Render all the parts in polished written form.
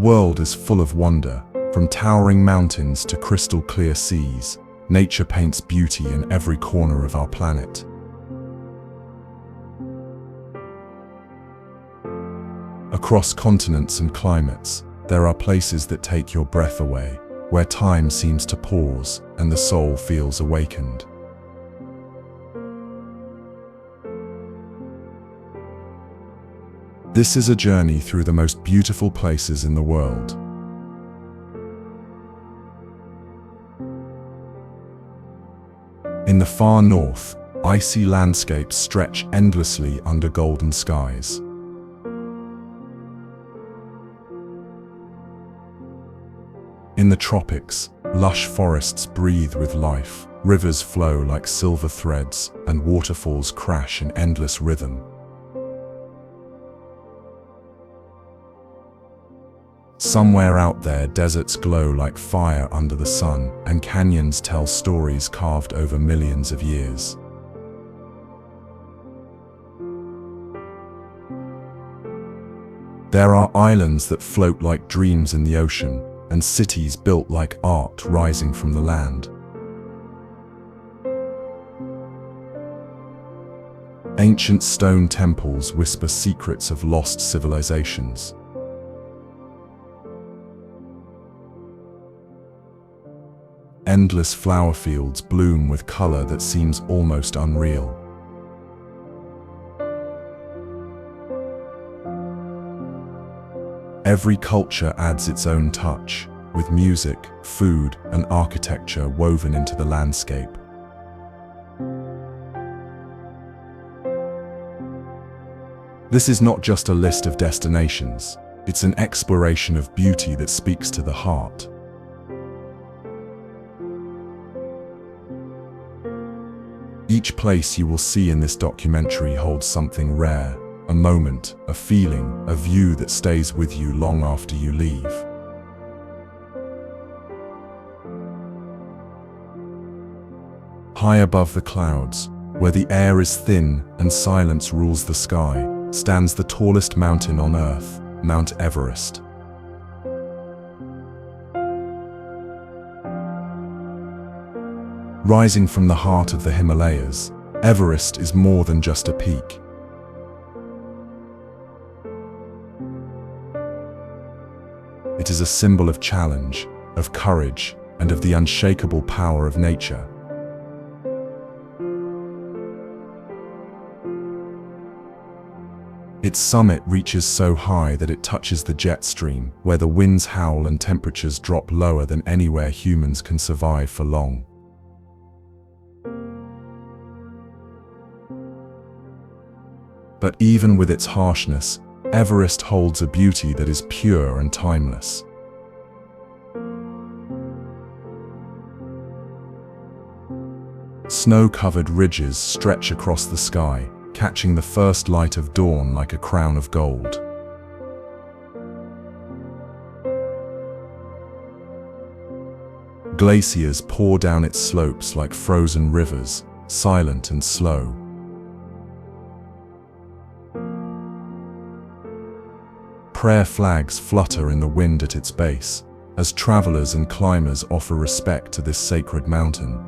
world is full of wonder, from towering mountains to crystal clear seas. Nature paints beauty in every corner of our planet. Across continents and climates, there are places that take your breath away, where time seems to pause and the soul feels awakened. This is a journey through the most beautiful places in the world. In the far north, icy landscapes stretch endlessly under golden skies. In the tropics, lush forests breathe with life, rivers flow like silver threads, and waterfalls crash in endless rhythm. Somewhere out there, deserts glow like fire under the sun, and canyons tell stories carved over millions of years. There are islands that float like dreams in the ocean, and cities built like art rising from the land. Ancient stone temples whisper secrets of lost civilizations. Endless flower fields bloom with color that seems almost unreal. Every culture adds its own touch, with music, food, and architecture woven into the landscape. This is not just a list of destinations, it's an exploration of beauty that speaks to the heart. Each place you will see in this documentary holds something rare, a moment, a feeling, a view that stays with you long after you leave. High above the clouds, where the air is thin and silence rules the sky, stands the tallest mountain on Earth, Mount Everest. Rising from the heart of the Himalayas, Everest is more than just a peak. It is a symbol of challenge, of courage, and of the unshakable power of nature. Its summit reaches so high that it touches the jet stream, where the winds howl and temperatures drop lower than anywhere humans can survive for long. But even with its harshness, Everest holds a beauty that is pure and timeless. Snow-covered ridges stretch across the sky, catching the first light of dawn like a crown of gold. Glaciers pour down its slopes like frozen rivers, silent and slow. Prayer flags flutter in the wind at its base, as travelers and climbers offer respect to this sacred mountain.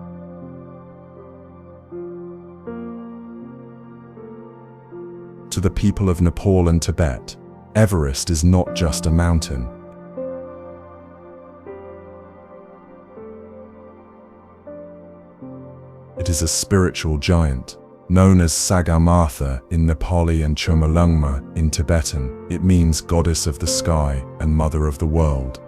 To the people of Nepal and Tibet, Everest is not just a mountain. It is a spiritual giant. Known as Sagarmatha in Nepali and Chomolungma in Tibetan, it means goddess of the sky and mother of the world.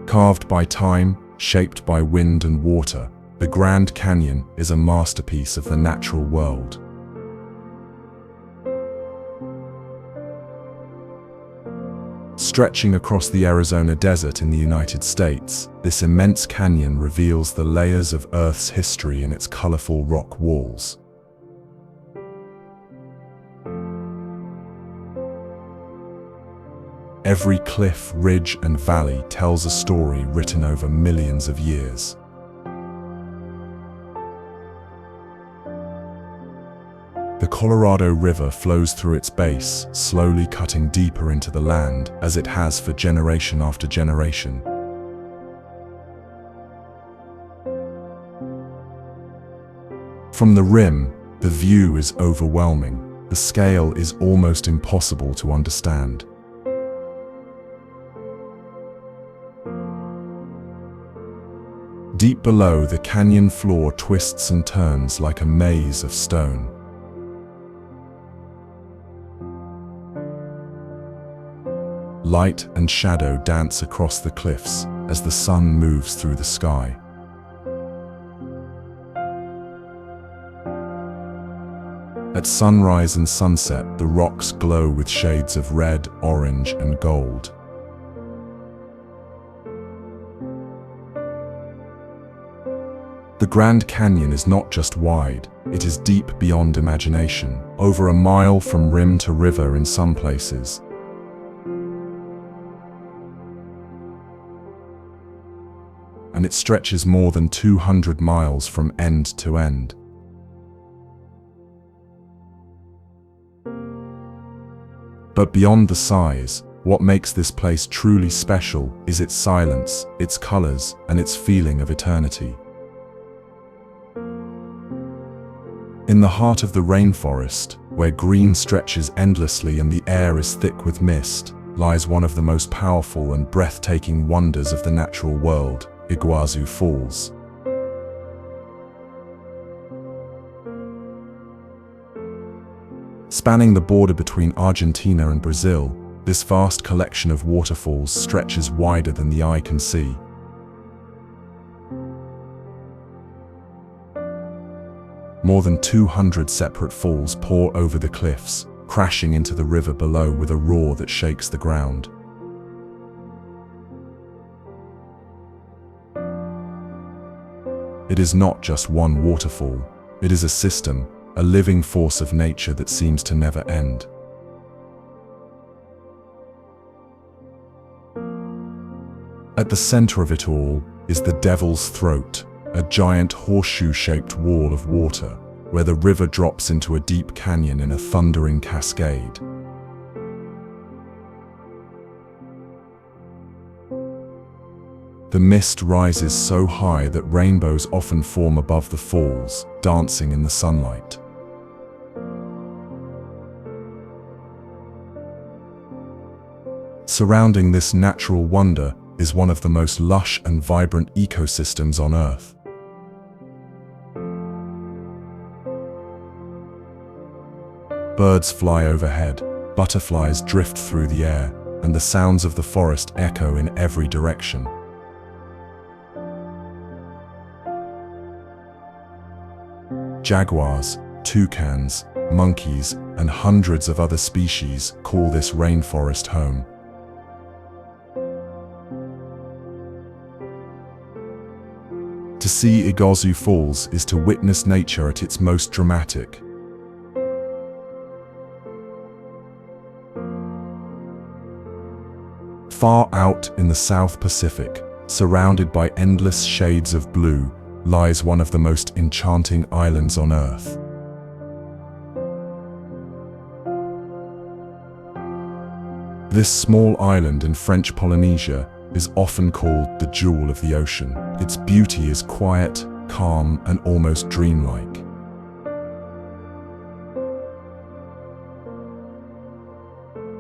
Carved by time, shaped by wind and water, the Grand Canyon is a masterpiece of the natural world. Stretching across the Arizona desert in the United States, this immense canyon reveals the layers of Earth's history in its colorful rock walls. Every cliff, ridge, and valley tells a story written over millions of years. Colorado River flows through its base, slowly cutting deeper into the land, as it has for generation after generation. From the rim, the view is overwhelming. The scale is almost impossible to understand. Deep below, the canyon floor twists and turns like a maze of stone. Light and shadow dance across the cliffs as the sun moves through the sky. At sunrise and sunset, the rocks glow with shades of red, orange, and gold. The Grand Canyon is not just wide, it is deep beyond imagination, over a mile from rim to river in some places. And it stretches more than 200 miles from end to end. But beyond the size, what makes this place truly special is its silence, its colors, and its feeling of eternity. In the heart of the rainforest, where green stretches endlessly and the air is thick with mist, lies one of the most powerful and breathtaking wonders of the natural world, Iguazu Falls. Spanning the border between Argentina and Brazil, this vast collection of waterfalls stretches wider than the eye can see. More than 200 separate falls pour over the cliffs, crashing into the river below with a roar that shakes the ground. It is not just one waterfall, it is a system, a living force of nature that seems to never end. At the center of it all is the Devil's Throat, a giant horseshoe-shaped wall of water, where the river drops into a deep canyon in a thundering cascade. The mist rises so high that rainbows often form above the falls, dancing in the sunlight. Surrounding this natural wonder is one of the most lush and vibrant ecosystems on Earth. Birds fly overhead, butterflies drift through the air, and the sounds of the forest echo in every direction. Jaguars, toucans, monkeys, and hundreds of other species call this rainforest home. To see Iguazu Falls is to witness nature at its most dramatic. Far out in the South Pacific, surrounded by endless shades of blue, lies one of the most enchanting islands on Earth. This small island in French Polynesia is often called the Jewel of the Ocean. Its beauty is quiet, calm, and almost dreamlike.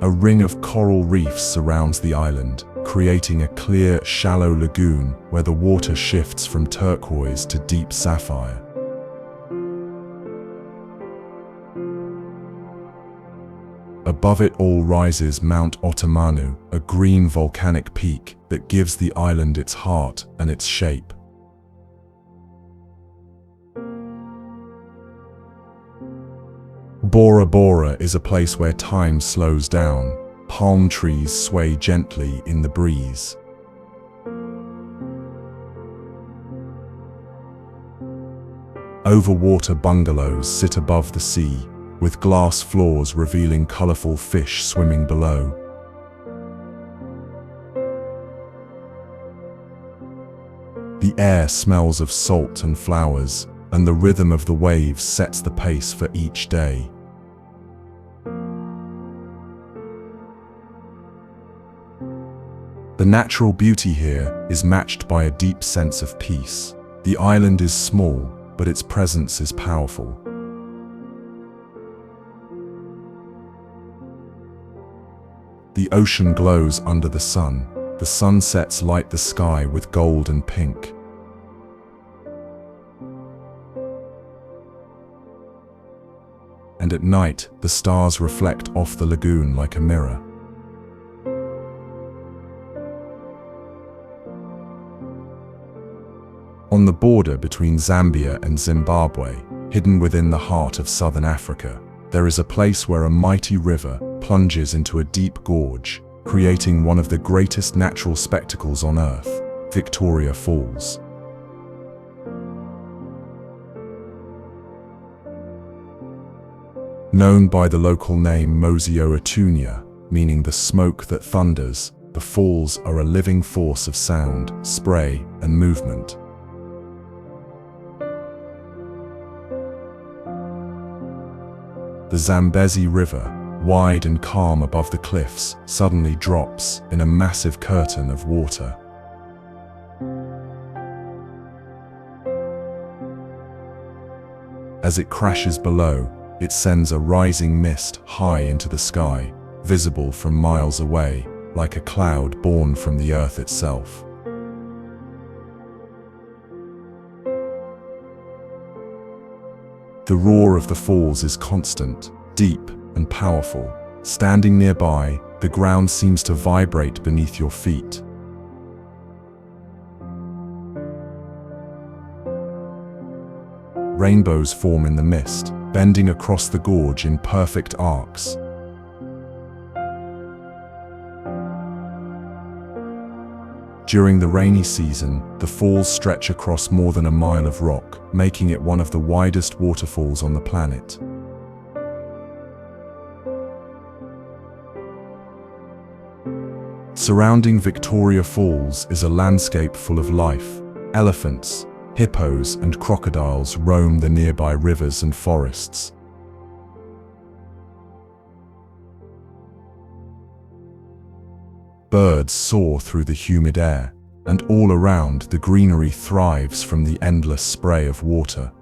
A ring of coral reefs surrounds the island, creating a clear, shallow lagoon where the water shifts from turquoise to deep sapphire. Above it all rises Mount Otomanu, a green volcanic peak that gives the island its heart and its shape. Bora Bora is a place where time slows down. Palm trees sway gently in the breeze. Overwater bungalows sit above the sea, with glass floors revealing colorful fish swimming below. The air smells of salt and flowers, and the rhythm of the waves sets the pace for each day. The natural beauty here is matched by a deep sense of peace. The island is small, but its presence is powerful. The ocean glows under the sun. The sunsets light the sky with gold and pink. And at night, the stars reflect off the lagoon like a mirror. On the border between Zambia and Zimbabwe, hidden within the heart of southern Africa, there is a place where a mighty river plunges into a deep gorge, creating one of the greatest natural spectacles on Earth, Victoria Falls. Known by the local name Moher, meaning the smoke that thunders, the falls are a living force of sound, spray, and movement. The Zambezi River, wide and calm above the cliffs, suddenly drops in a massive curtain of water. As it crashes below, it sends a rising mist high into the sky, visible from miles away, like a cloud born from the earth itself. The roar of the falls is constant, deep, and powerful. Standing nearby, the ground seems to vibrate beneath your feet. Rainbows form in the mist, bending across the gorge in perfect arcs. During the rainy season, the falls stretch across more than a mile of rock, making it one of the widest waterfalls on the planet. Surrounding Victoria Falls is a landscape full of life. Elephants, hippos, and crocodiles roam the nearby rivers and forests. Birds soar through the humid air, and all around the greenery thrives from the endless spray of water.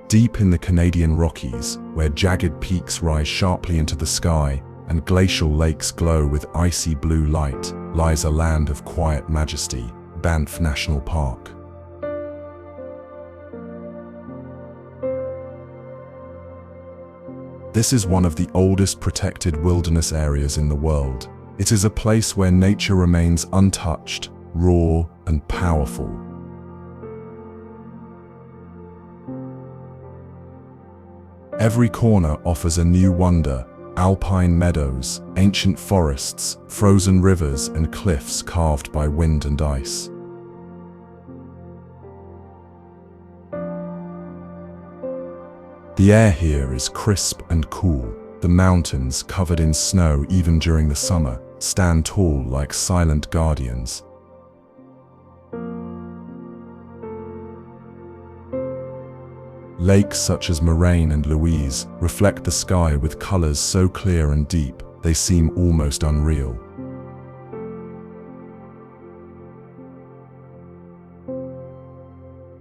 Deep in the Canadian Rockies, where jagged peaks rise sharply into the sky and glacial lakes glow with icy blue light, lies a land of quiet majesty, Banff National Park. This is one of the oldest protected wilderness areas in the world. It is a place where nature remains untouched, raw, and powerful. Every corner offers a new wonder: alpine meadows, ancient forests, frozen rivers, and cliffs carved by wind and ice. The air here is crisp and cool. The mountains, covered in snow even during the summer, stand tall like silent guardians. Lakes such as Moher and Louise reflect the sky with colors so clear and deep, they seem almost unreal.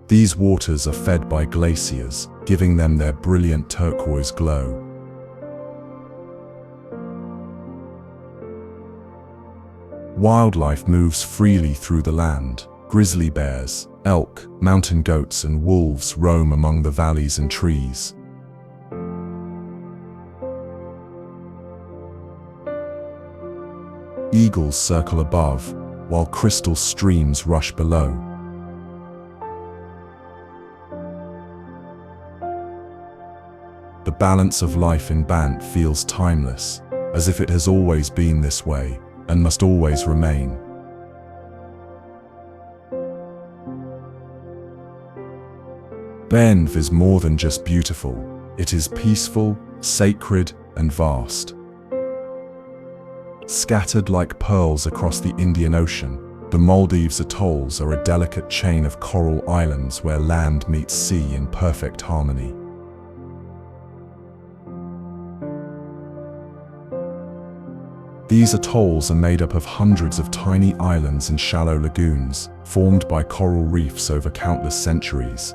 These waters are fed by glaciers, giving them their brilliant turquoise glow. Wildlife moves freely through the land. Grizzly bears, elk, mountain goats, and wolves roam among the valleys and trees. Eagles circle above, while crystal streams rush below. The balance of life in Banff feels timeless, as if it has always been this way, and must always remain. Banff is more than just beautiful, it is peaceful, sacred, and vast. Scattered like pearls across the Indian Ocean, the Maldives atolls are a delicate chain of coral islands where land meets sea in perfect harmony. These atolls are made up of hundreds of tiny islands and shallow lagoons, formed by coral reefs over countless centuries.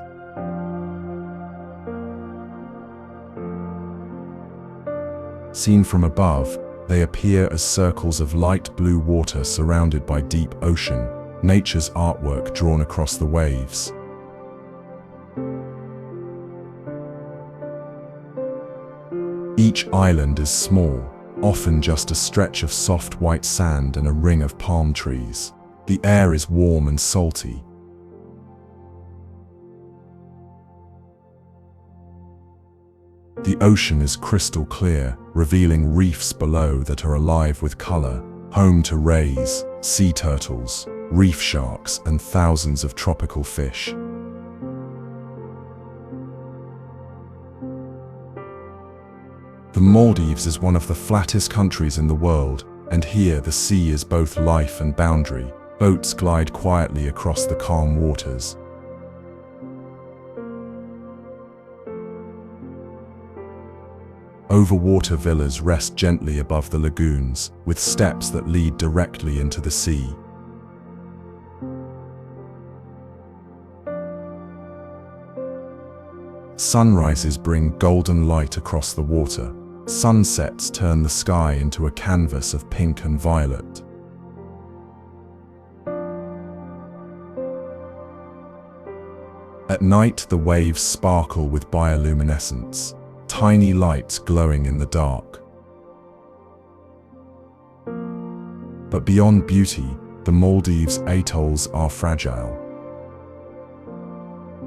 Seen from above, they appear as circles of light blue water surrounded by deep ocean, nature's artwork drawn across the waves. Each island is small, often just a stretch of soft white sand and a ring of palm trees. The air is warm and salty. The ocean is crystal clear, revealing reefs below that are alive with color, home to rays, sea turtles, reef sharks, and thousands of tropical fish. The Maldives is one of the flattest countries in the world, and here the sea is both life and boundary. Boats glide quietly across the calm waters. Overwater villas rest gently above the lagoons, with steps that lead directly into the sea. Sunrises bring golden light across the water. Sunsets turn the sky into a canvas of pink and violet. At night, the waves sparkle with bioluminescence, tiny lights glowing in the dark. But beyond beauty, the Maldives' atolls are fragile.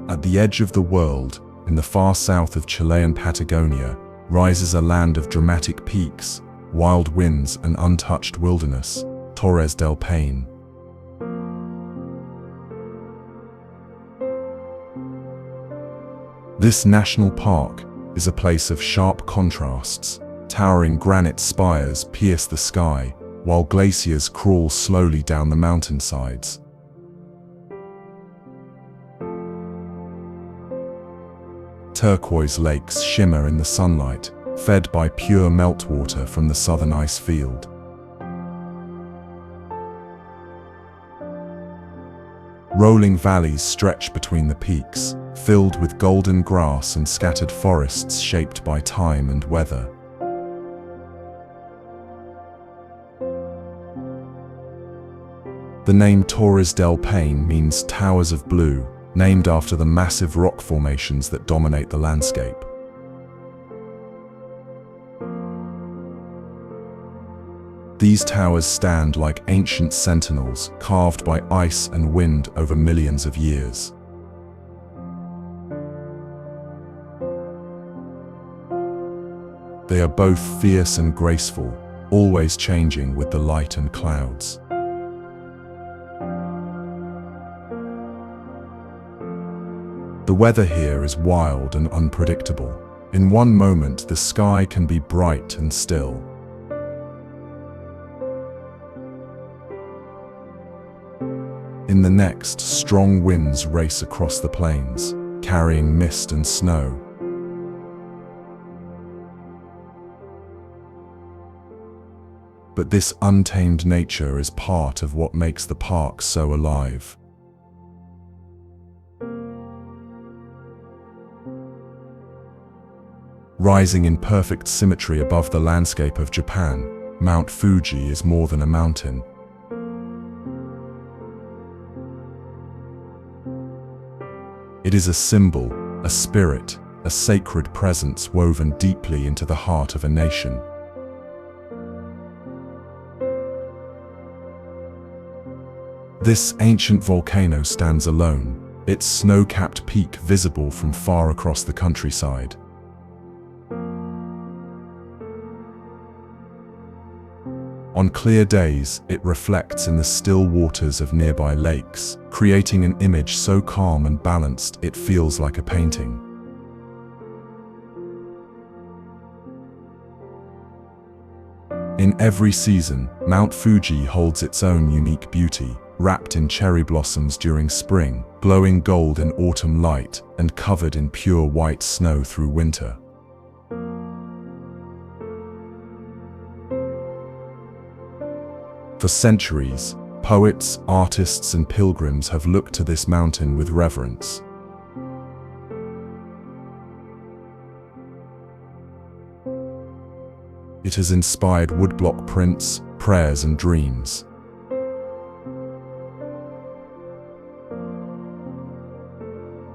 At the edge of the world, in the far south of Chilean Patagonia, rises a land of dramatic peaks, wild winds, and untouched wilderness, Torres del Paine. This national park is a place of sharp contrasts. Towering granite spires pierce the sky, while glaciers crawl slowly down the mountainsides. Turquoise lakes shimmer in the sunlight, fed by pure meltwater from the southern ice field. Rolling valleys stretch between the peaks, filled with golden grass and scattered forests shaped by time and weather. The name Torres del Paine means Towers of Blue, named after the massive rock formations that dominate the landscape. These towers stand like ancient sentinels, carved by ice and wind over millions of years. They are both fierce and graceful, always changing with the light and clouds. The weather here is wild and unpredictable. In one moment, the sky can be bright and still. In the next, strong winds race across the plains, carrying mist and snow. But this untamed nature is part of what makes the park so alive. Rising in perfect symmetry above the landscape of Japan, Mount Fuji is more than a mountain. It is a symbol, a spirit, a sacred presence woven deeply into the heart of a nation. This ancient volcano stands alone, its snow-capped peak visible from far across the countryside. On clear days, it reflects in the still waters of nearby lakes, creating an image so calm and balanced it feels like a painting. In every season, Mount Fuji holds its own unique beauty, wrapped in cherry blossoms during spring, glowing gold in autumn light, and covered in pure white snow through winter. For centuries, poets, artists, and pilgrims have looked to this mountain with reverence. It has inspired woodblock prints, prayers, and dreams.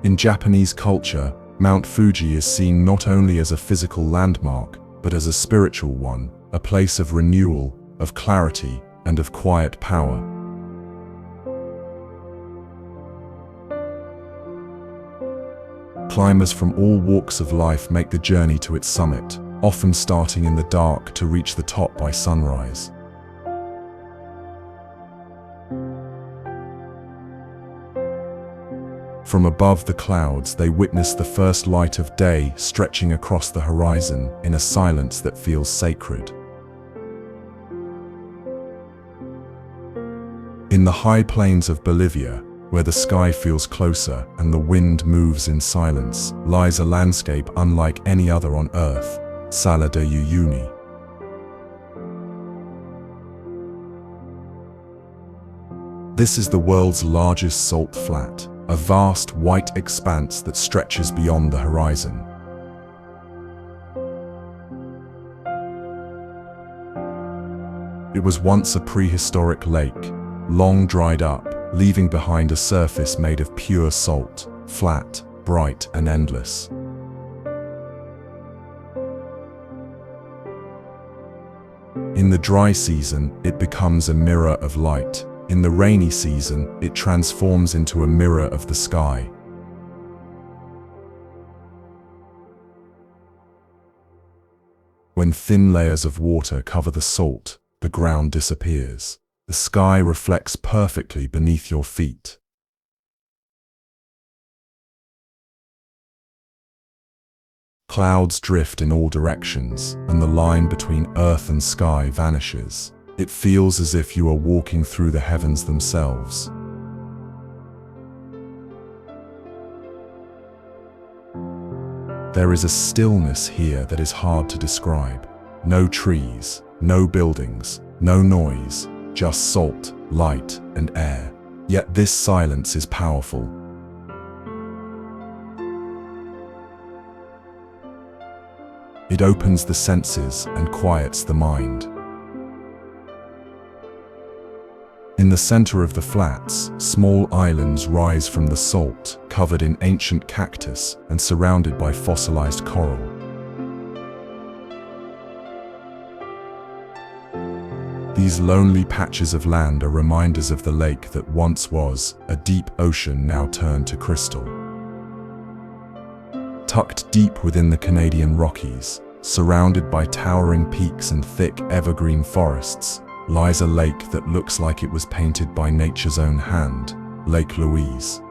In Japanese culture, Mount Fuji is seen not only as a physical landmark, but as a spiritual one, a place of renewal, of clarity, and of quiet power. Climbers from all walks of life make the journey to its summit, often starting in the dark to reach the top by sunrise. From above the clouds, they witness the first light of day stretching across the horizon in a silence that feels sacred. In the high plains of Bolivia, where the sky feels closer and the wind moves in silence, lies a landscape unlike any other on Earth, Salar de Uyuni. This is the world's largest salt flat, a vast white expanse that stretches beyond the horizon. It was once a prehistoric lake, long dried up, leaving behind a surface made of pure salt, flat, bright, and endless. In the dry season, it becomes a mirror of light. In the rainy season, it transforms into a mirror of the sky. When thin layers of water cover the salt, the ground disappears. The sky reflects perfectly beneath your feet. Clouds drift in all directions, and the line between earth and sky vanishes. It feels as if you are walking through the heavens themselves. There is a stillness here that is hard to describe. No trees, no buildings, no noise, just salt, light, and air. Yet this silence is powerful. It opens the senses and quiets the mind. In the center of the flats, small islands rise from the salt, covered in ancient cactus and surrounded by fossilized coral. These lonely patches of land are reminders of the lake that once was, a deep ocean now turned to crystal. Tucked deep within the Canadian Rockies, surrounded by towering peaks and thick evergreen forests, lies a lake that looks like it was painted by nature's own hand, Lake Louise.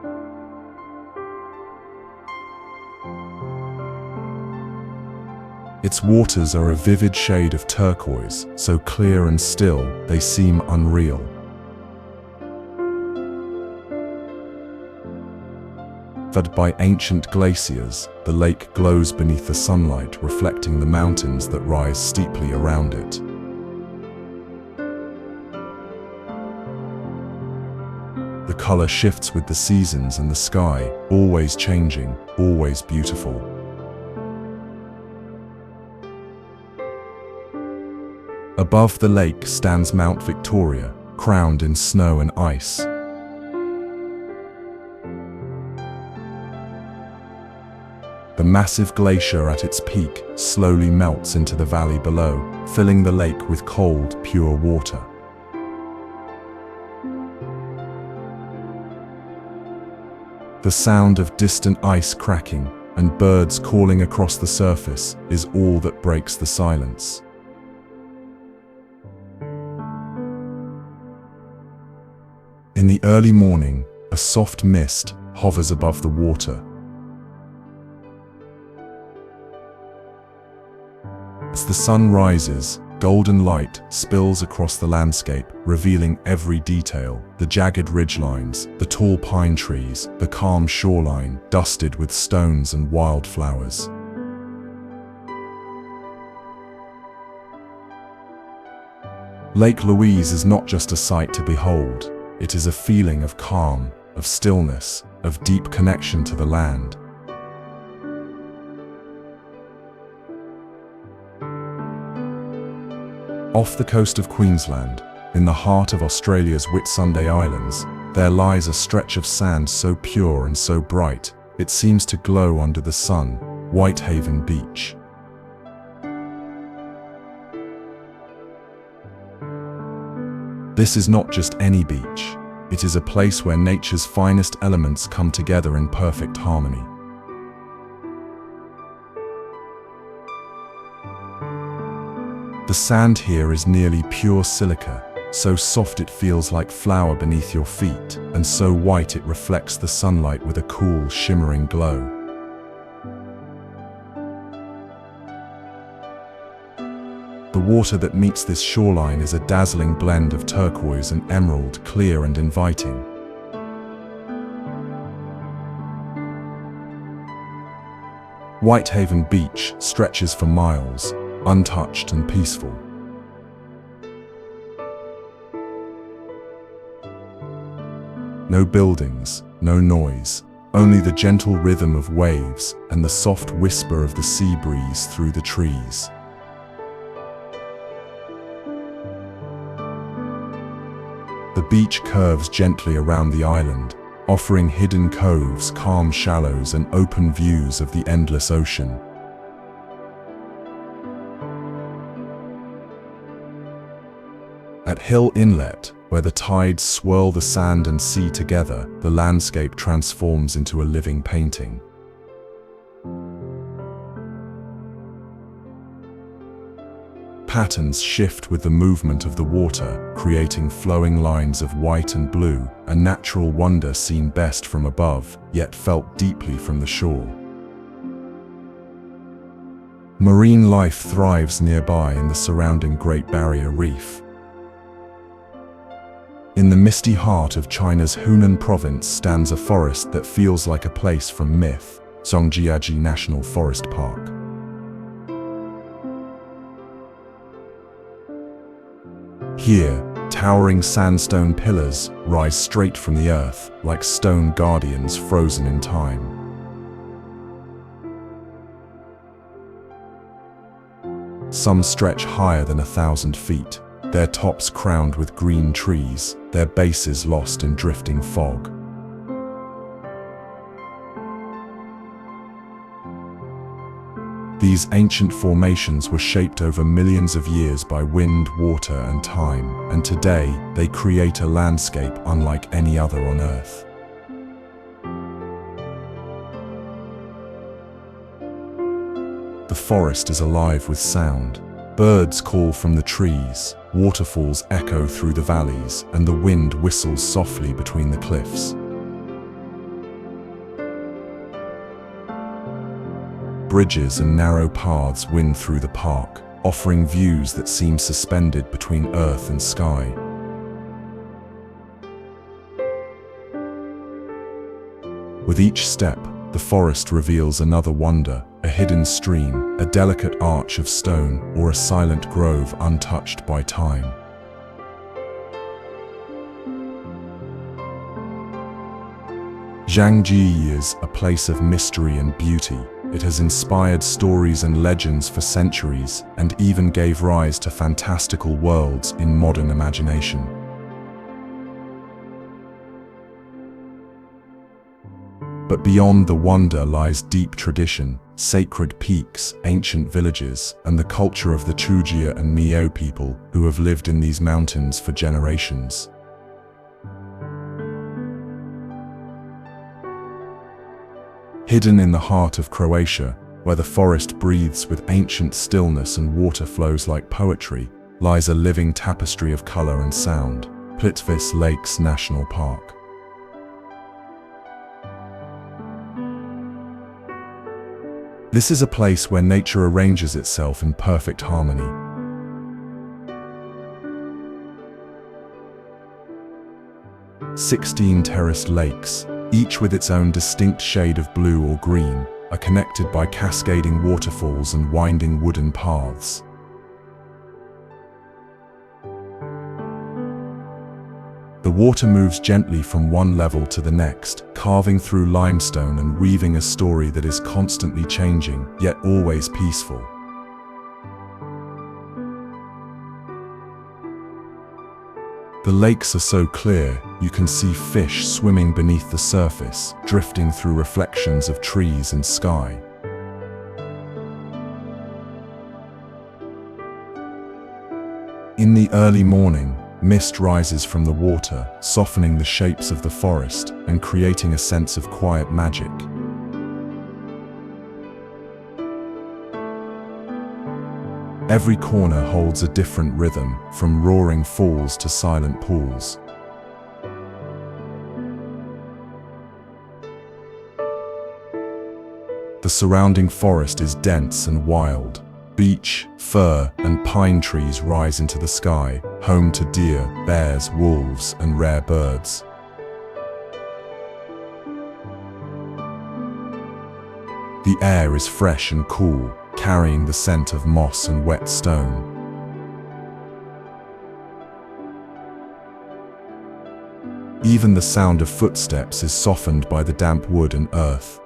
Its waters are a vivid shade of turquoise, so clear and still, they seem unreal. Fed by ancient glaciers, the lake glows beneath the sunlight, reflecting the mountains that rise steeply around it. The color shifts with the seasons and the sky, always changing, always beautiful. Above the lake stands Mount Victoria, crowned in snow and ice. The massive glacier at its peak slowly melts into the valley below, filling the lake with cold, pure water. The sound of distant ice cracking and birds calling across the surface is all that breaks the silence. In the early morning, a soft mist hovers above the water. As the sun rises, golden light spills across the landscape, revealing every detail: the jagged ridgelines, the tall pine trees, the calm shoreline dusted with stones and wildflowers. Lake Louise is not just a sight to behold, it is a feeling of calm, of stillness, of deep connection to the land. Off the coast of Queensland, in the heart of Australia's Whitsunday Islands, there lies a stretch of sand so pure and so bright, it seems to glow under the sun, Whitehaven Beach. This is not just any beach, it is a place where nature's finest elements come together in perfect harmony. The sand here is nearly pure silica, so soft it feels like flour beneath your feet, and so white it reflects the sunlight with a cool, shimmering glow. The water that meets this shoreline is a dazzling blend of turquoise and emerald, clear and inviting. Whitehaven Beach stretches for miles, untouched and peaceful. No buildings, no noise, only the gentle rhythm of waves and the soft whisper of the sea breeze through the trees. The beach curves gently around the island, offering hidden coves, calm shallows, and open views of the endless ocean. At Hill Inlet, where the tides swirl the sand and sea together, the landscape transforms into a living painting. Patterns shift with the movement of the water, creating flowing lines of white and blue, a natural wonder seen best from above, yet felt deeply from the shore. Marine life thrives nearby in the surrounding Great Barrier Reef. In the misty heart of China's Hunan province stands a forest that feels like a place from myth, Zhangjiajie National Forest Park. Here, towering sandstone pillars rise straight from the earth, like stone guardians frozen in time. Some stretch higher than 1,000 feet, their tops crowned with green trees, their bases lost in drifting fog. These ancient formations were shaped over millions of years by wind, water, and time, and today they create a landscape unlike any other on Earth. The forest is alive with sound. Birds call from the trees, waterfalls echo through the valleys, and the wind whistles softly between the cliffs. Bridges and narrow paths wind through the park, offering views that seem suspended between earth and sky. With each step, the forest reveals another wonder, a hidden stream, a delicate arch of stone, or a silent grove untouched by time. Zhangjiajie is a place of mystery and beauty. It has inspired stories and legends for centuries, and even gave rise to fantastical worlds in modern imagination. But beyond the wonder lies deep tradition, sacred peaks, ancient villages, and the culture of the Chujia and Miao people who have lived in these mountains for generations. Hidden in the heart of Croatia, where the forest breathes with ancient stillness and water flows like poetry, lies a living tapestry of color and sound, Plitvice Lakes National Park. This is a place where nature arranges itself in perfect harmony. "16 terraced lakes, each with its own distinct shade of blue or green, are connected by cascading waterfalls and winding wooden paths. water moves gently from one level to the next, carving through limestone and weaving a story that is constantly changing, yet always peaceful. The lakes are so clear, you can see fish swimming beneath the surface, drifting through reflections of trees and sky. In the early morning, mist rises from the water, softening the shapes of the forest and creating a sense of quiet magic. Every corner holds a different rhythm, from roaring falls to silent pools. The surrounding forest is dense and wild. Beech, fir, and pine trees rise into the sky, home to deer, bears, wolves, and rare birds. The air is fresh and cool, carrying the scent of moss and wet stone. Even the sound of footsteps is softened by the damp wood and earth.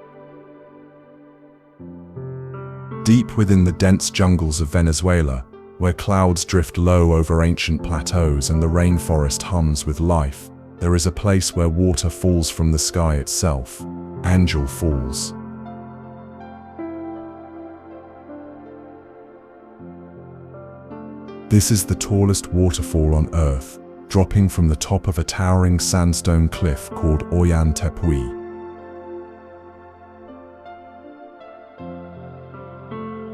Deep within the dense jungles of Venezuela, where clouds drift low over ancient plateaus and the rainforest hums with life, there is a place where water falls from the sky itself, Angel Falls. This is the tallest waterfall on Earth, dropping from the top of a towering sandstone cliff called Oyan Tepui.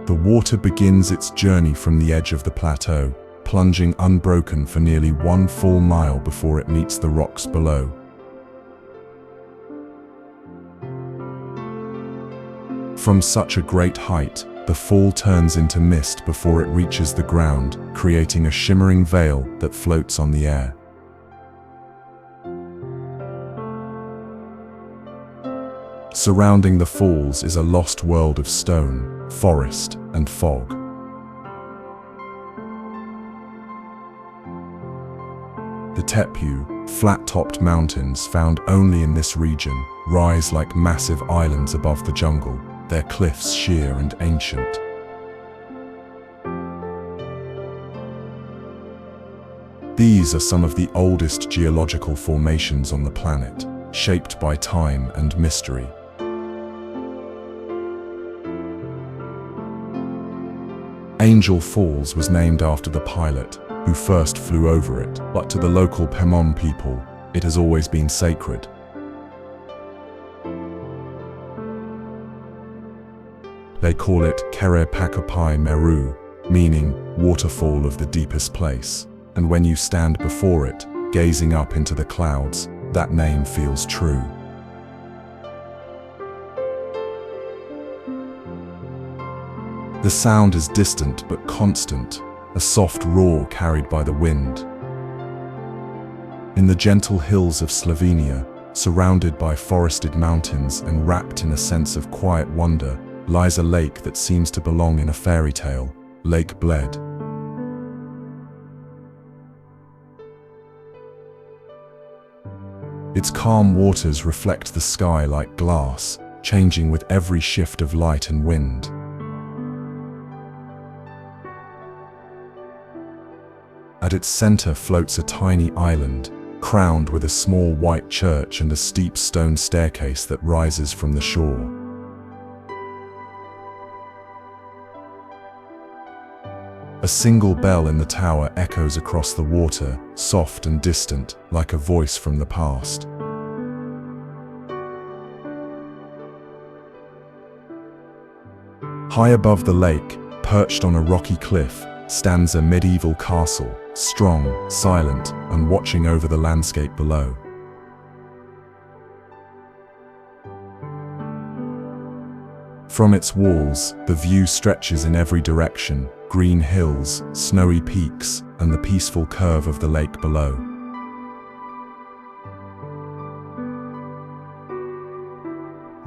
The water begins its journey from the edge of the plateau, plunging unbroken for nearly 1 full mile before it meets the rocks below. From such a great height, the fall turns into mist before it reaches the ground, creating a shimmering veil that floats on the air. Surrounding the falls is a lost world of stone, forest, and fog. The Tepu, flat-topped mountains found only in this region, rise like massive islands above the jungle, their cliffs sheer and ancient. These are some of the oldest geological formations on the planet, shaped by time and mystery. Angel Falls was named after the pilot who first flew over it, but to the local Pemon people, it has always been sacred. They call it Kere Pakapai Meru, meaning waterfall of the deepest place. And when you stand before it, gazing up into the clouds, that name feels true. The sound is distant but constant, a soft roar carried by the wind. In the gentle hills of Slovenia, surrounded by forested mountains and wrapped in a sense of quiet wonder, lies a lake that seems to belong in a fairy tale, Lake Bled. Its calm waters reflect the sky like glass, changing with every shift of light and wind. At its center floats a tiny island, crowned with a small white church and a steep stone staircase that rises from the shore. A single bell in the tower echoes across the water, soft and distant, like a voice from the past. High above the lake, perched on a rocky cliff, stands a medieval castle, strong, silent, and watching over the landscape below. From its walls, the view stretches in every direction, green hills, snowy peaks, and the peaceful curve of the lake below.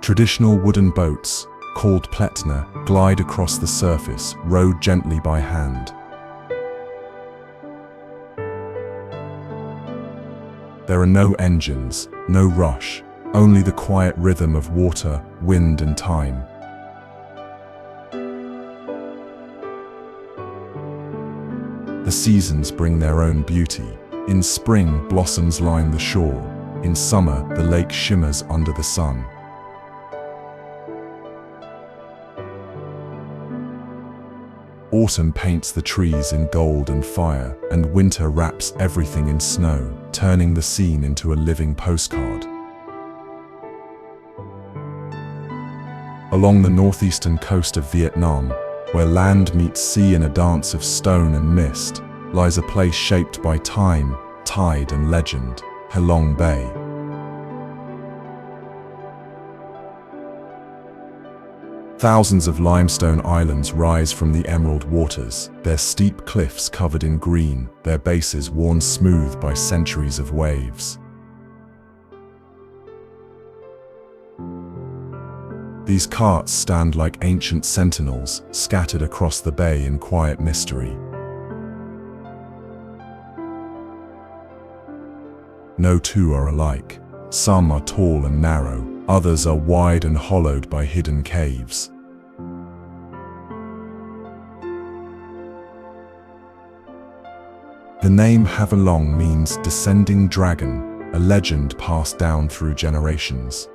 Traditional wooden boats, called pletna, glide across the surface, rowed gently by hand. There are no engines, no rush, only the quiet rhythm of water, wind, and time. The seasons bring their own beauty. In spring, blossoms line the shore. In summer, the lake shimmers under the sun. Autumn paints the trees in gold and fire, and winter wraps everything in snow, turning the scene into a living postcard. Along the northeastern coast of Vietnam, where land meets sea in a dance of stone and mist, lies a place shaped by time, tide, and legend, Halong Bay. Thousands of limestone islands rise from the emerald waters, their steep cliffs covered in green, their bases worn smooth by centuries of waves. These carts stand like ancient sentinels, scattered across the bay in quiet mystery. No two are alike. Some are tall and narrow, others are wide and hollowed by hidden caves. The name Havalong means descending dragon, a legend passed down through generations.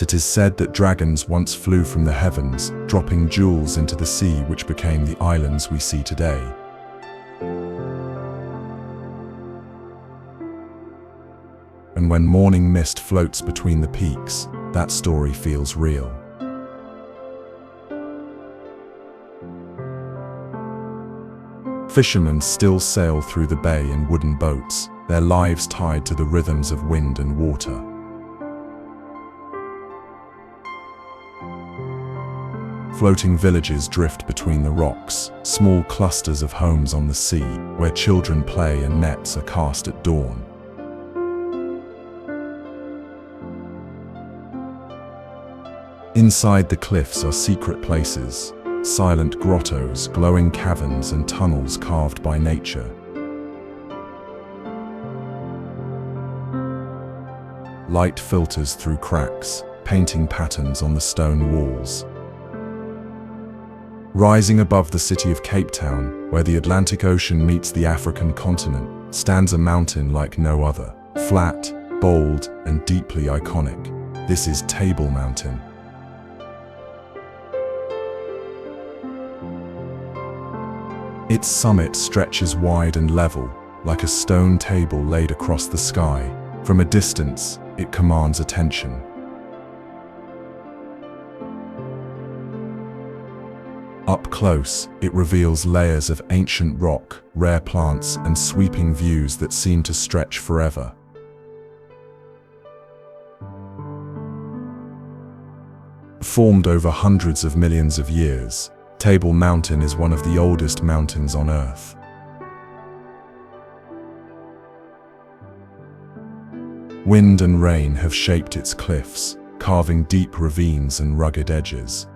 It is said that dragons once flew from the heavens, dropping jewels into the sea, which became the islands we see today. And when morning mist floats between the peaks, that story feels real. Fishermen still sail through the bay in wooden boats, their lives tied to the rhythms of wind and water. Floating villages drift between the rocks, small clusters of homes on the sea, where children play and nets are cast at dawn. Inside the cliffs are secret places, silent grottos, glowing caverns, and tunnels carved by nature. Light filters through cracks, painting patterns on the stone walls. Rising above the city of Cape Town, where the Atlantic Ocean meets the African continent, stands a mountain like no other, flat, bold, and deeply iconic. This is Table Mountain. Its summit stretches wide and level, like a stone table laid across the sky. From a distance, it commands attention. Up close, it reveals layers of ancient rock, rare plants, and sweeping views that seem to stretch forever. Formed over hundreds of millions of years, Table Mountain is one of the oldest mountains on Earth. Wind and rain have shaped its cliffs, carving deep ravines and rugged edges.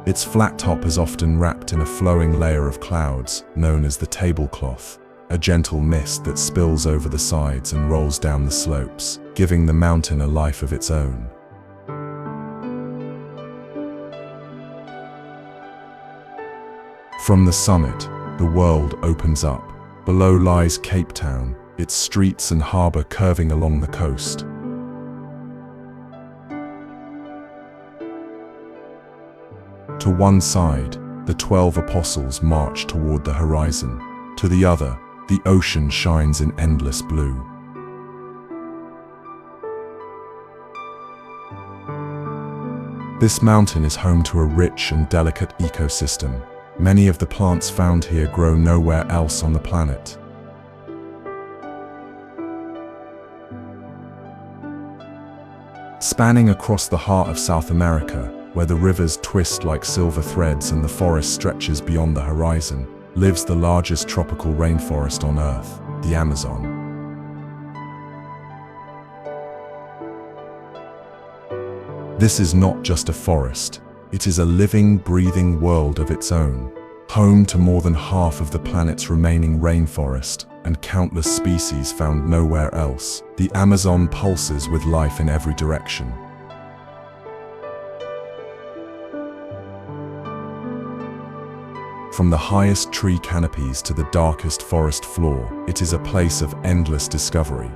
Its flat top is often wrapped in a flowing layer of clouds, known as the tablecloth, a gentle mist that spills over the sides and rolls down the slopes, giving the mountain a life of its own. From the summit, the world opens up. Below lies Cape Town, its streets and harbour curving along the coast. To one side, the 12 apostles march toward the horizon. To the other, the ocean shines in endless blue. This mountain is home to a rich and delicate ecosystem. Many of the plants found here grow nowhere else on the planet. Spanning across the heart of South America, where the rivers twist like silver threads and the forest stretches beyond the horizon, lives the largest tropical rainforest on Earth, the Amazon. This is not just a forest, It is a living, breathing world of its own, home to more than half of the planet's remaining rainforest and countless species found nowhere else. The Amazon pulses with life in every direction. From the highest tree canopies to the darkest forest floor, it is a place of endless discovery.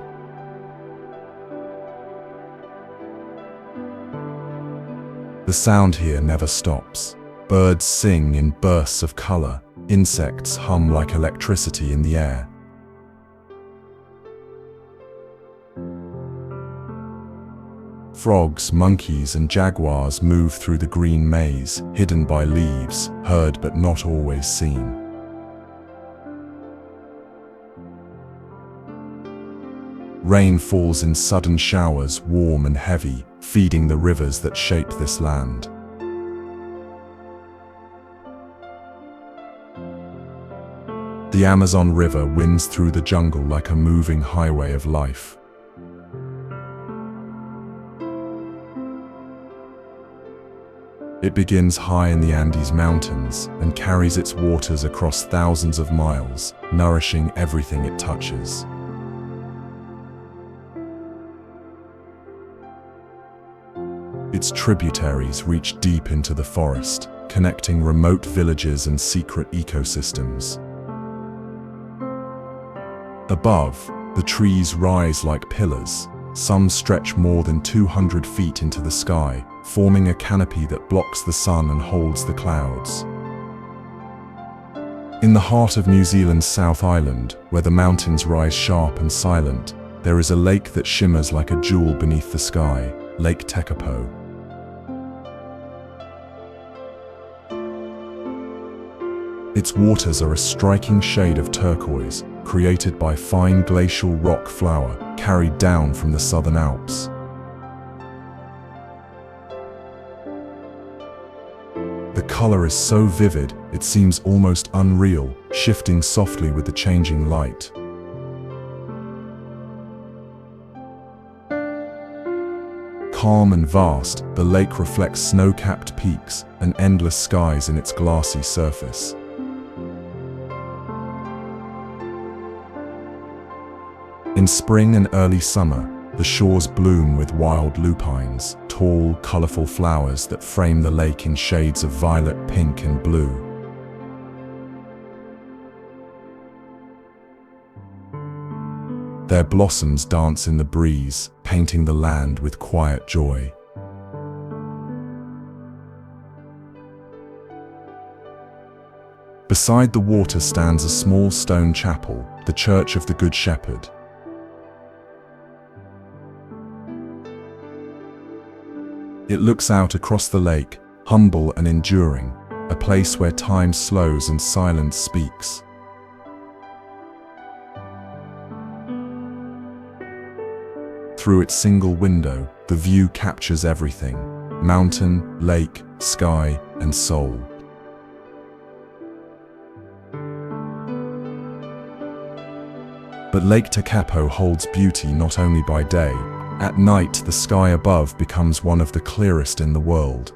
The sound here never stops. Birds sing in bursts of color, insects hum like electricity in the air. Frogs, monkeys, and jaguars move through the green maze, hidden by leaves, heard but not always seen. Rain falls in sudden showers, warm and heavy, feeding the rivers that shape this land. The Amazon River winds through the jungle like a moving highway of life. It begins high in the Andes Mountains and carries its waters across thousands of miles, nourishing everything it touches. Its tributaries reach deep into the forest, connecting remote villages and secret ecosystems. Above, the trees rise like pillars. Some stretch more than 200 feet into the sky, forming a canopy that blocks the sun and holds the clouds. In the heart of New Zealand's South Island, where the mountains rise sharp and silent, there is a lake that shimmers like a jewel beneath the sky, Lake Tekapo. Its waters are a striking shade of turquoise, created by fine glacial rock flour carried down from the southern Alps. The color is so vivid, it seems almost unreal, shifting softly with the changing light. Calm and vast, the lake reflects snow-capped peaks and endless skies in its glassy surface. In spring and early summer, the shores bloom with wild lupines, tall, colorful flowers that frame the lake in shades of violet, pink, and blue. Their blossoms dance in the breeze, painting the land with quiet joy. Beside the water stands a small stone chapel, the Church of the Good Shepherd. It looks out across the lake, humble and enduring, a place where time slows and silence speaks. Through its single window, the view captures everything: mountain, lake, sky, and soul. But Lake Tekapo holds beauty not only by day. At night, the sky above becomes one of the clearest in the world.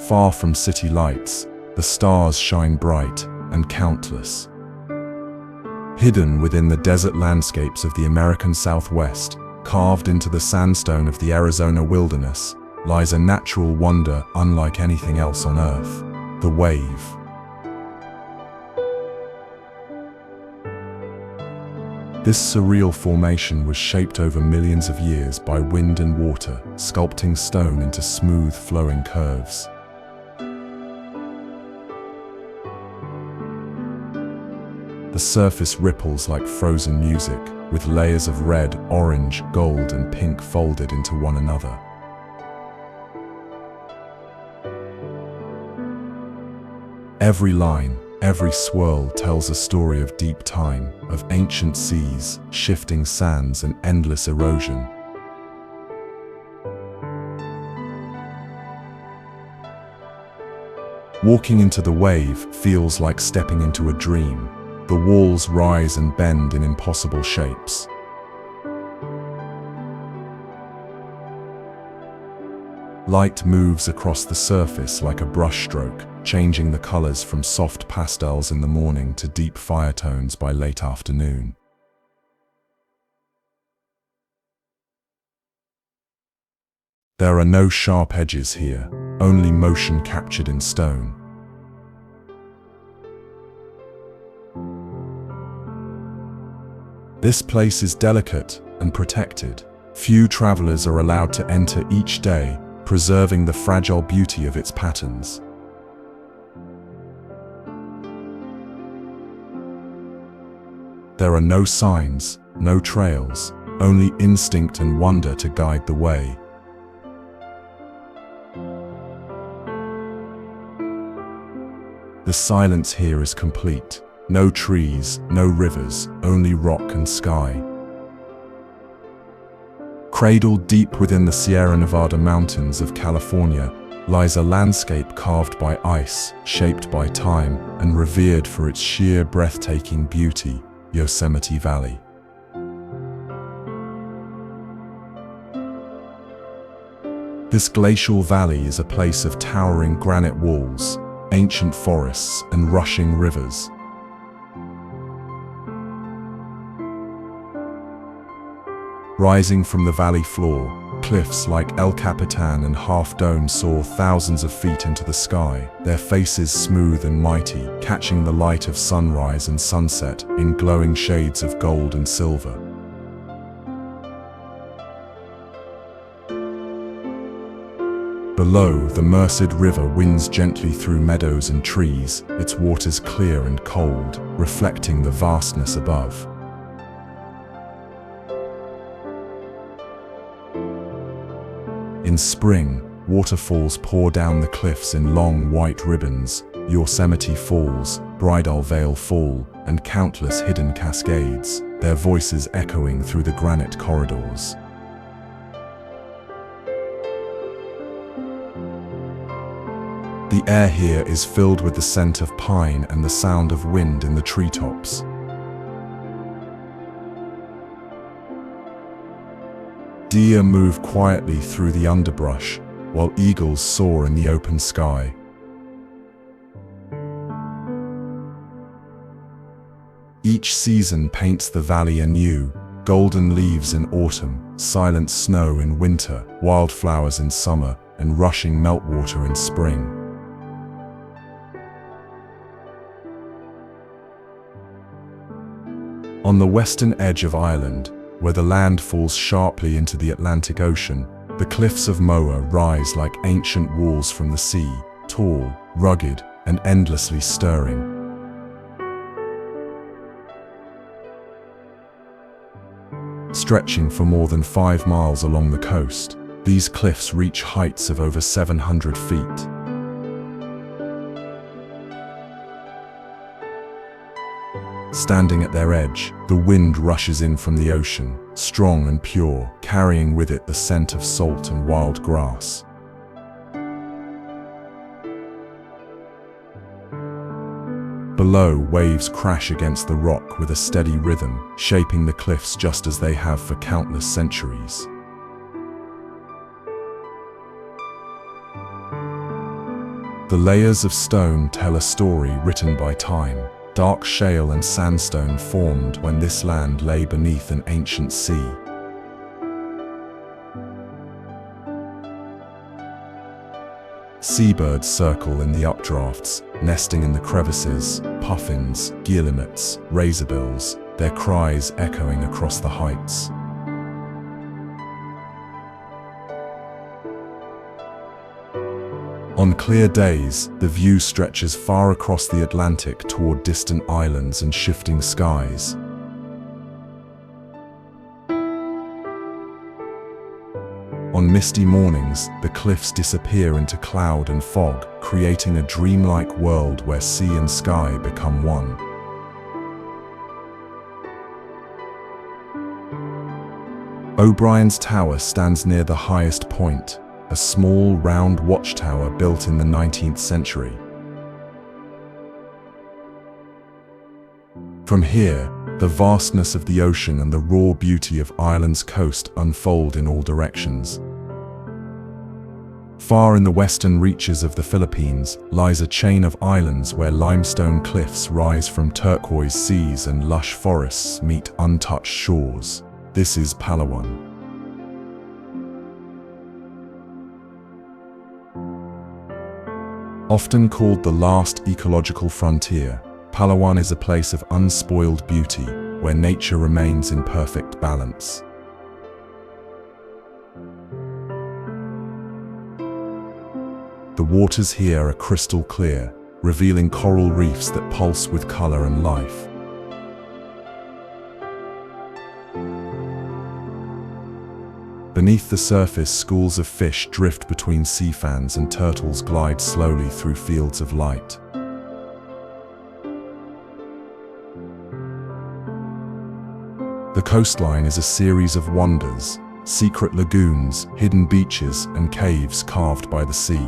Far from city lights, the stars shine bright and countless. Hidden within the desert landscapes of the American Southwest, carved into the sandstone of the Arizona wilderness, lies a natural wonder unlike anything else on Earth: the wave. This surreal formation was shaped over millions of years by wind and water, sculpting stone into smooth, flowing curves. The surface ripples like frozen music, with layers of red, orange, gold, and pink folded into one another. Every line, every swirl tells a story of deep time, of ancient seas, shifting sands, and endless erosion. Walking into the wave feels like stepping into a dream. The walls rise and bend in impossible shapes. Light moves across the surface like a brushstroke, changing the colors from soft pastels in the morning to deep fire tones by late afternoon. There are no sharp edges here, only motion captured in stone. This place is delicate and protected. Few travelers are allowed to enter each day, preserving the fragile beauty of its patterns. There are no signs, no trails, only instinct and wonder to guide the way. The silence here is complete. No trees, no rivers, only rock and sky. Cradled deep within the Sierra Nevada mountains of California lies a landscape carved by ice, shaped by time, and revered for its sheer breathtaking beauty, Yosemite Valley. This glacial valley is a place of towering granite walls, ancient forests, and rushing rivers. Rising from the valley floor, cliffs like El Capitan and Half Dome soar thousands of feet into the sky, their faces smooth and mighty, catching the light of sunrise and sunset in glowing shades of gold and silver. Below, the Merced River winds gently through meadows and trees, its waters clear and cold, reflecting the vastness above. In spring, waterfalls pour down the cliffs in long white ribbons: Yosemite Falls, Bridal Veil Fall, and countless hidden cascades, their voices echoing through the granite corridors. The air here is filled with the scent of pine and the sound of wind in the treetops. Deer move quietly through the underbrush, while eagles soar in the open sky. Each season paints the valley anew: golden leaves in autumn, silent snow in winter, wildflowers in summer, and rushing meltwater in spring. On the western edge of Ireland, where the land falls sharply into the Atlantic Ocean, the cliffs of Moher rise like ancient walls from the sea, tall, rugged, and endlessly stirring. Stretching for more than 5 miles along the coast, these cliffs reach heights of over 700 feet. Standing at their edge, the wind rushes in from the ocean, strong and pure, carrying with it the scent of salt and wild grass. Below, waves crash against the rock with a steady rhythm, shaping the cliffs just as they have for countless centuries. The layers of stone tell a story written by time. Dark shale and sandstone formed when this land lay beneath an ancient sea. Seabirds circle in the updrafts, nesting in the crevices: puffins, guillemots, razorbills, their cries echoing across the heights. On clear days, the view stretches far across the Atlantic toward distant islands and shifting skies. On misty mornings, the cliffs disappear into cloud and fog, creating a dreamlike world where sea and sky become one. O'Brien's Tower stands near the highest point, a small, round watchtower built in the 19th century. From here, the vastness of the ocean and the raw beauty of Ireland's coast unfold in all directions. Far in the western reaches of the Philippines lies a chain of islands where limestone cliffs rise from turquoise seas and lush forests meet untouched shores. This is Palawan. Often called the last ecological frontier, Palawan is a place of unspoiled beauty where nature remains in perfect balance. The waters here are crystal clear, revealing coral reefs that pulse with color and life. Beneath the surface, schools of fish drift between sea fans and turtles glide slowly through fields of light. The coastline is a series of wonders, secret lagoons, hidden beaches, and caves carved by the sea.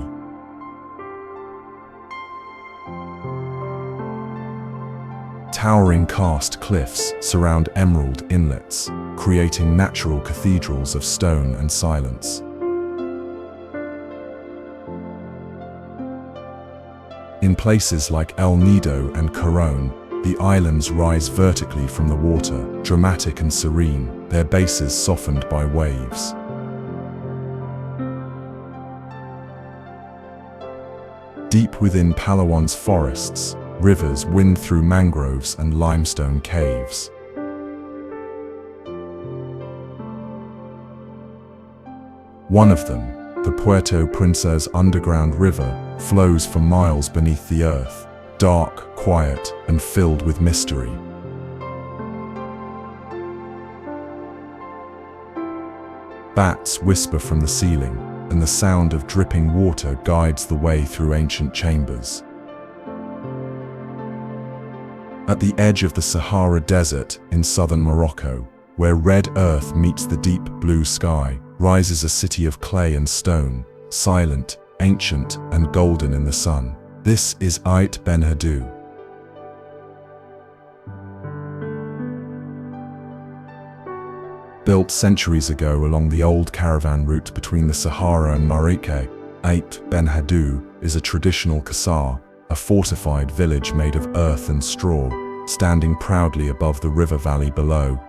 Towering karst cliffs surround emerald inlets, creating natural cathedrals of stone and silence. In places like El Nido and Coron, the islands rise vertically from the water, dramatic and serene, their bases softened by waves. Deep within Palawan's forests, rivers wind through mangroves and limestone caves. One of them, the Puerto Princesa Underground River, flows for miles beneath the earth, dark, quiet, and filled with mystery. Bats whisper from the ceiling, and the sound of dripping water guides the way through ancient chambers. At the edge of the Sahara Desert in southern Morocco, where red earth meets the deep blue sky, rises a city of clay and stone, silent, ancient, and golden in the sun. This is Aït Benhaddou. Built centuries ago along the old caravan route between the Sahara and Morocco, Aït Benhaddou is a traditional kasar, a fortified village made of earth and straw, standing proudly above the river valley below.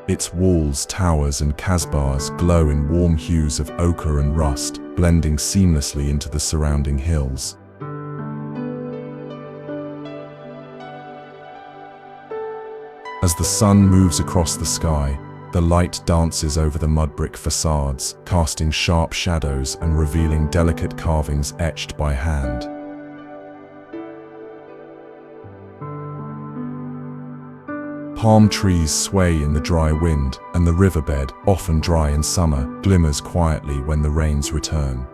Its walls, towers, and kasbahs glow in warm hues of ochre and rust, blending seamlessly into the surrounding hills. As the sun moves across the sky, the light dances over the mud-brick facades, casting sharp shadows and revealing delicate carvings etched by hand. Palm trees sway in the dry wind, and the riverbed, often dry in summer, glimmers quietly when the rains return.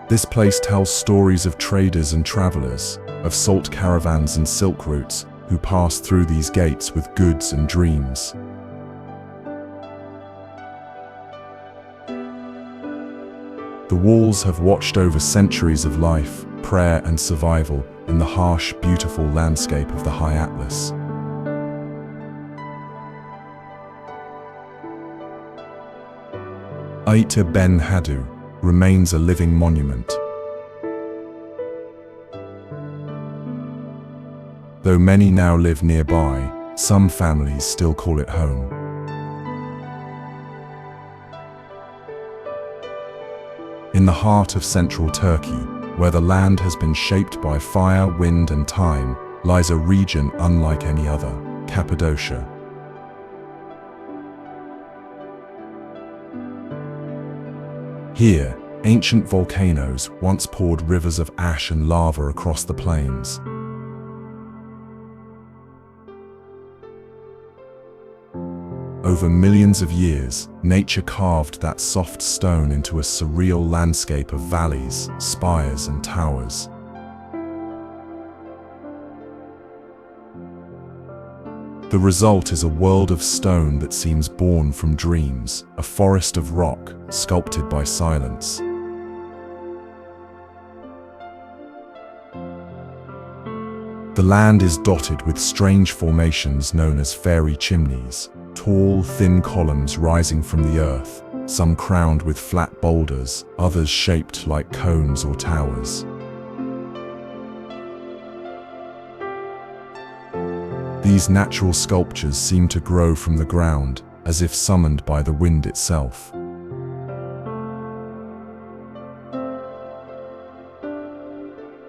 This place tells stories of traders and travelers, of salt caravans and silk routes, who passed through these gates with goods and dreams. The walls have watched over centuries of life, prayer, and survival in the harsh, beautiful landscape of the High Atlas. Aït Benhaddou remains a living monument. Though many now live nearby, some families still call it home. In the heart of central Turkey, where the land has been shaped by fire, wind, and time, lies a region unlike any other, Cappadocia. Here, ancient volcanoes once poured rivers of ash and lava across the plains. Over millions of years, nature carved that soft stone into a surreal landscape of valleys, spires, and towers. The result is a world of stone that seems born from dreams, a forest of rock, sculpted by silence. The land is dotted with strange formations known as fairy chimneys, tall, thin columns rising from the earth, some crowned with flat boulders, others shaped like cones or towers. These natural sculptures seem to grow from the ground, as if summoned by the wind itself.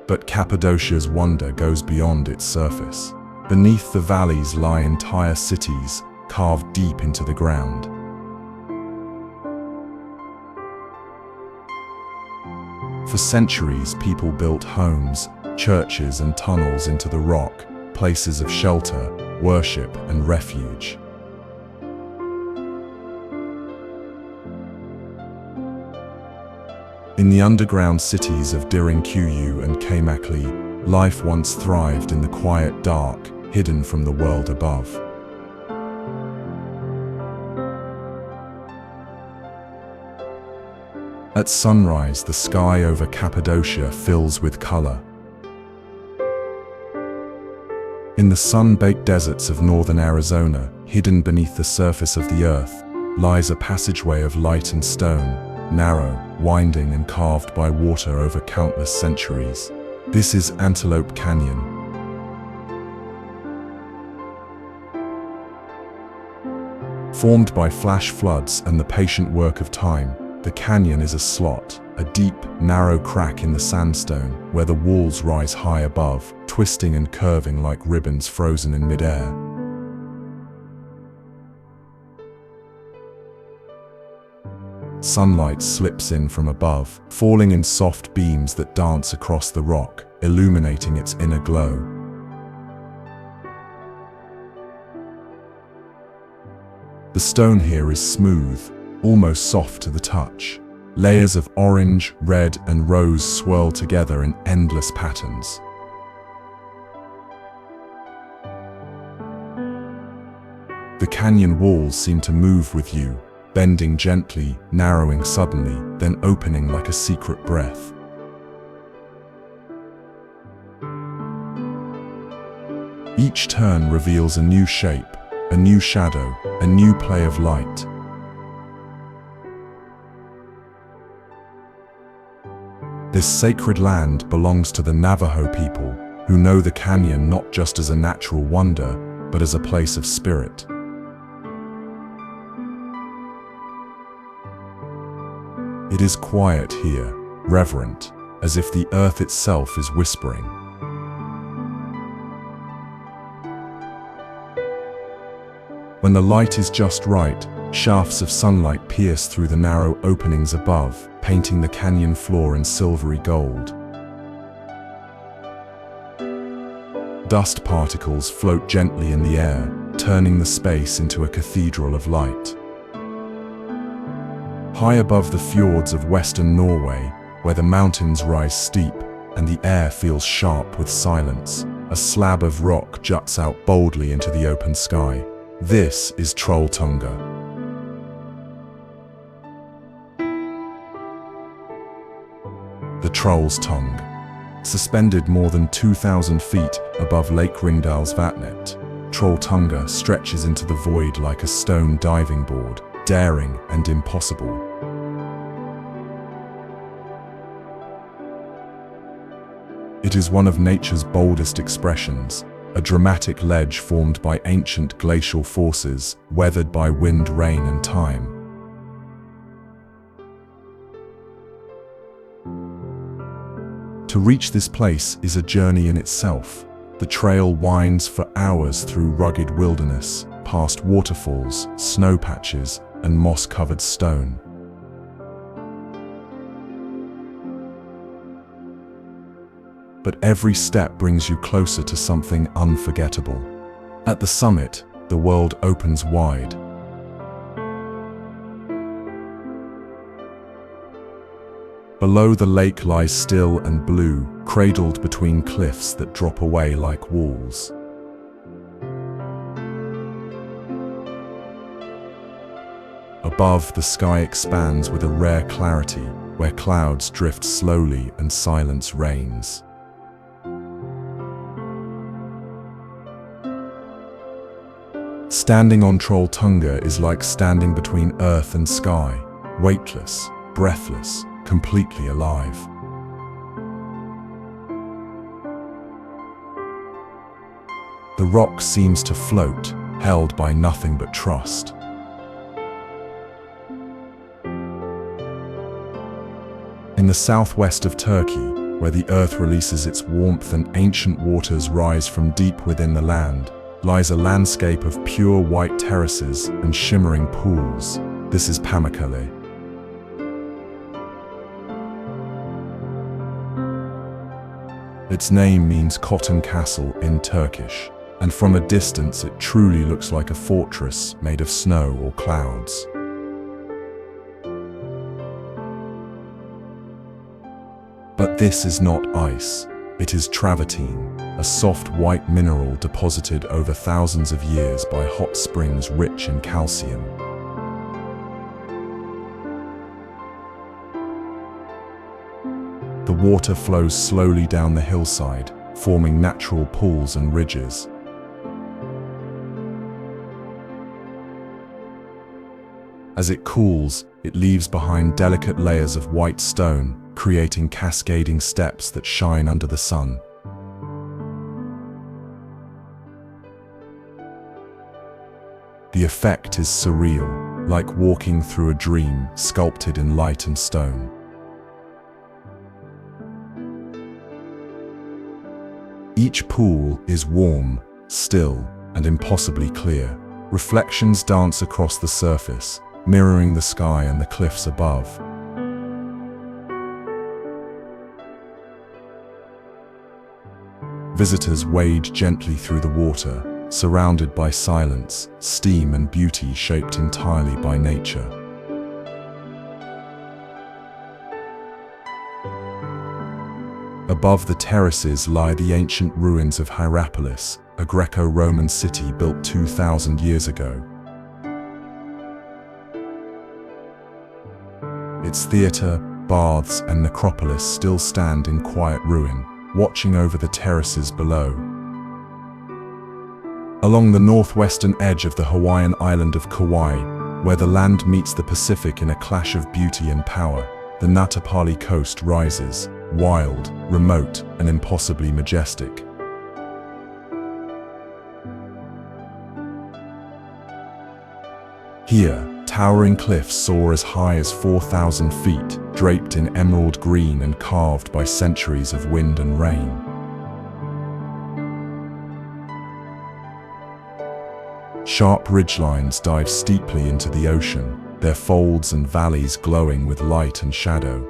But Cappadocia's wonder goes beyond its surface. Beneath the valleys lie entire cities, carved deep into the ground. For centuries, people built homes, churches, and tunnels into the rock, places of shelter, worship, and refuge. In the underground cities of Dirinkyu and Pamukkale, life once thrived in the quiet dark, hidden from the world above. At sunrise, the sky over Cappadocia fills with color. In the sun-baked deserts of northern Arizona, hidden beneath the surface of the earth, lies a passageway of light and stone, narrow, winding, and carved by water over countless centuries. This is Antelope Canyon. Formed by flash floods and the patient work of time, the canyon is a slot, a deep, narrow crack in the sandstone where the walls rise high above, twisting and curving like ribbons frozen in midair. Sunlight slips in from above, falling in soft beams that dance across the rock, illuminating its inner glow. The stone here is smooth, almost soft to the touch. Layers of orange, red, and rose swirl together in endless patterns. The canyon walls seem to move with you, bending gently, narrowing suddenly, then opening like a secret breath. Each turn reveals a new shape, a new shadow, a new play of light. This sacred land belongs to the Navajo people, who know the canyon not just as a natural wonder, but as a place of spirit. It is quiet here, reverent, as if the earth itself is whispering. When the light is just right, shafts of sunlight pierce through the narrow openings above, painting the canyon floor in silvery gold. Dust particles float gently in the air, turning the space into a cathedral of light. High above the fjords of western Norway, where the mountains rise steep and the air feels sharp with silence, a slab of rock juts out boldly into the open sky. This is Trolltunga. The Troll's Tongue. Suspended more than 2,000 feet above Lake Ringdalsvatnet, Trolltunga stretches into the void like a stone diving board, daring and impossible. It is one of nature's boldest expressions, a dramatic ledge formed by ancient glacial forces, weathered by wind, rain, and time. To reach this place is a journey in itself. The trail winds for hours through rugged wilderness, past waterfalls, snow patches, and moss-covered stone. But every step brings you closer to something unforgettable. At the summit, the world opens wide. Below, the lake lies still and blue, cradled between cliffs that drop away like walls. Above, the sky expands with a rare clarity, where clouds drift slowly and silence reigns. Standing on Trolltunga is like standing between earth and sky, weightless, breathless, completely alive. The rock seems to float, held by nothing but trust. In the southwest of Turkey, where the earth releases its warmth and ancient waters rise from deep within the land, lies a landscape of pure white terraces and shimmering pools. This is Pamukkale. Its name means cotton castle in Turkish, and from a distance it truly looks like a fortress made of snow or clouds. But this is not ice, it is travertine, a soft white mineral deposited over thousands of years by hot springs rich in calcium. The water flows slowly down the hillside, forming natural pools and ridges. As it cools, it leaves behind delicate layers of white stone, creating cascading steps that shine under the sun. The effect is surreal, like walking through a dream sculpted in light and stone. Each pool is warm, still, and impossibly clear. Reflections dance across the surface, mirroring the sky and the cliffs above. Visitors wade gently through the water, surrounded by silence, steam and beauty shaped entirely by nature. Above the terraces lie the ancient ruins of Hierapolis, a Greco-Roman city built 2,000 years ago. Its theatre, baths and necropolis still stand in quiet ruin, watching over the terraces below. Along the northwestern edge of the Hawaiian island of Kauai, where the land meets the Pacific in a clash of beauty and power, the Pali Coast rises, wild, remote, and impossibly majestic. Here, towering cliffs soar as high as 4,000 feet, draped in emerald green and carved by centuries of wind and rain. Sharp ridgelines dive steeply into the ocean, their folds and valleys glowing with light and shadow.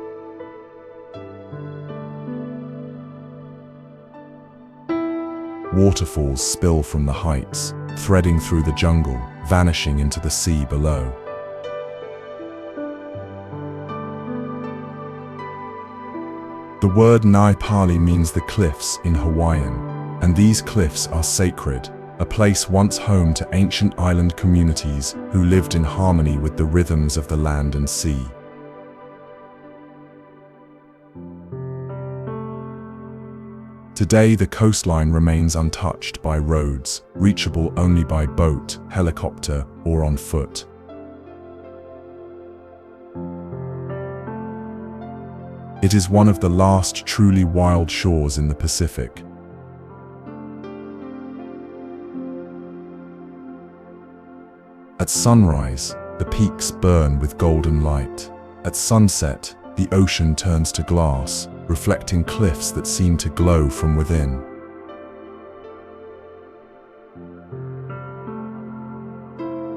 Waterfalls spill from the heights, threading through the jungle, vanishing into the sea below. The word Nai Pali means the cliffs in Hawaiian, and these cliffs are sacred, a place once home to ancient island communities who lived in harmony with the rhythms of the land and sea. Today, the coastline remains untouched by roads, reachable only by boat, helicopter, or on foot. It is one of the last truly wild shores in the Pacific. At sunrise, the peaks burn with golden light. At sunset, the ocean turns to glass, reflecting cliffs that seem to glow from within.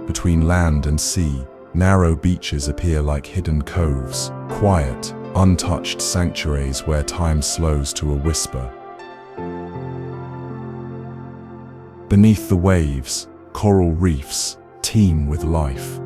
Between land and sea, narrow beaches appear like hidden coves, quiet, untouched sanctuaries where time slows to a whisper. Beneath the waves, coral reefs teem with life.